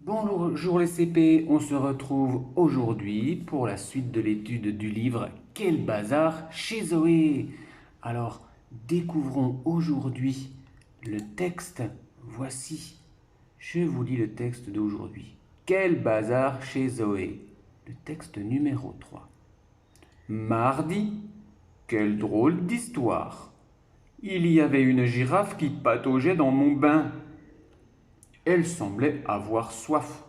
Bonjour les CP, on se retrouve aujourd'hui pour la suite de l'étude du livre Quel bazar chez Zoé. Alors, découvrons aujourd'hui le texte. Voici, je vous lis le texte d'aujourd'hui. Quel bazar chez Zoé. Le texte numéro 3. Mardi, quelle drôle d'histoire. Il y avait une girafe qui pataugeait dans mon bain. Elle semblait avoir soif.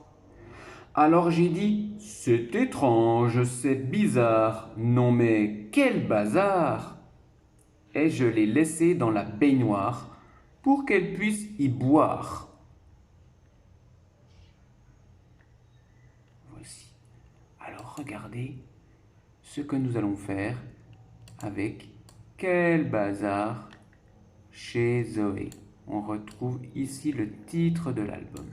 Alors j'ai dit, c'est étrange, c'est bizarre. Non mais quel bazar! Et je l'ai laissée dans la baignoire pour qu'elle puisse y boire. Voici. Alors regardez ce que nous allons faire avec quel bazar chez Zoé. On retrouve ici le titre de l'album.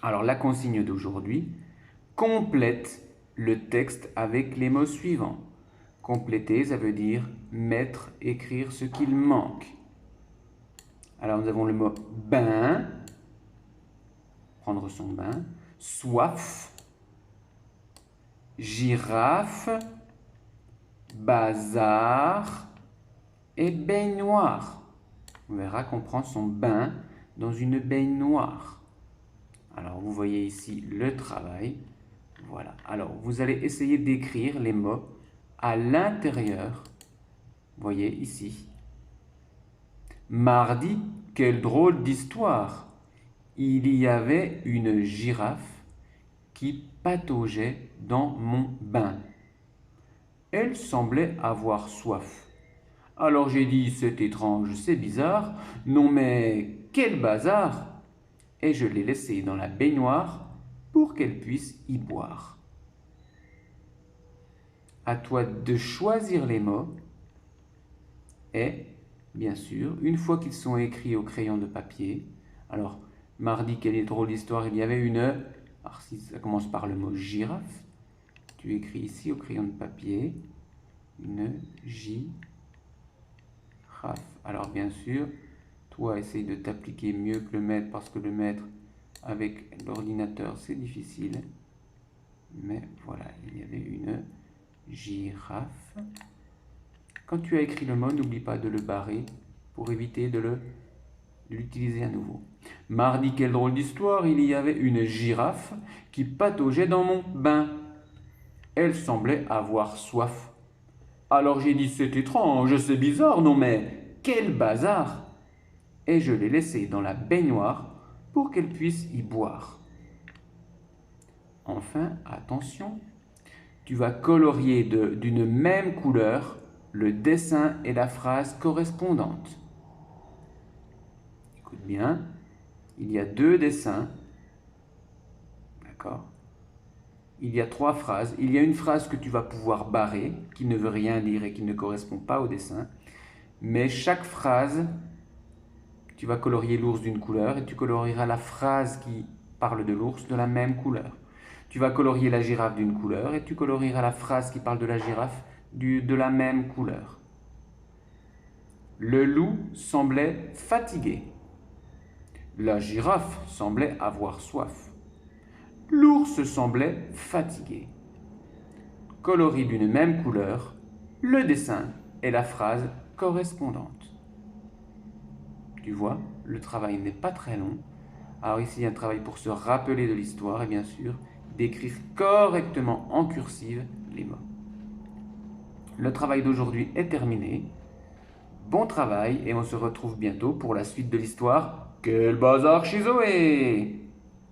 Alors la consigne d'aujourd'hui, complète le texte avec les mots suivants. Compléter, ça veut dire mettre, écrire ce qu'il manque. Alors nous avons le mot bain, prendre son bain, soif, girafe, bazar et baignoire. On verra qu'on prend son bain dans une baignoire. Alors, vous voyez ici le travail. Voilà. Alors, vous allez essayer d'écrire les mots à l'intérieur. Vous voyez ici. Mardi, quelle drôle d'histoire. Il y avait une girafe qui pataugeait dans mon bain. Elle semblait avoir soif. Alors j'ai dit, c'est étrange, c'est bizarre. Non mais, quel bazar! Et je l'ai laissée dans la baignoire pour qu'elle puisse y boire. À toi de choisir les mots et, bien sûr, une fois qu'ils sont écrits au crayon de papier, alors, mardi, quelle drôle d'histoire, il y avait une... Alors, si ça commence par le mot girafe, tu écris ici au crayon de papier, une girafe. Alors, bien sûr, toi, essaye de t'appliquer mieux que le maître, parce que le maître, avec l'ordinateur, c'est difficile. Mais voilà, il y avait une girafe. Quand tu as écrit le mot, n'oublie pas de le barrer pour éviter de l'utiliser à nouveau. Mardi, quelle drôle d'histoire, il y avait une girafe qui pataugeait dans mon bain. Elle semblait avoir soif. Alors j'ai dit, c'est étrange, c'est bizarre, non mais quel bazar! Et je l'ai laissée dans la baignoire pour qu'elle puisse y boire. Enfin, attention, tu vas colorier d'une même couleur le dessin et la phrase correspondante. Écoute bien, il y a 2 dessins, d'accord? Il y a 3 phrases. Il y a une phrase que tu vas pouvoir barrer, qui ne veut rien dire et qui ne correspond pas au dessin. Mais chaque phrase, tu vas colorier l'ours d'une couleur et tu colorieras la phrase qui parle de l'ours de la même couleur. Tu vas colorier la girafe d'une couleur et tu colorieras la phrase qui parle de la girafe de la même couleur. Le loup semblait fatigué. La girafe semblait avoir soif. L'ours semblait fatigué. Colorie d'une même couleur, le dessin et la phrase correspondante. Tu vois, le travail n'est pas très long. Alors ici, il y a un travail pour se rappeler de l'histoire et bien sûr, d'écrire correctement en cursive les mots. Le travail d'aujourd'hui est terminé. Bon travail et on se retrouve bientôt pour la suite de l'histoire. Quel bazar chez Zoé!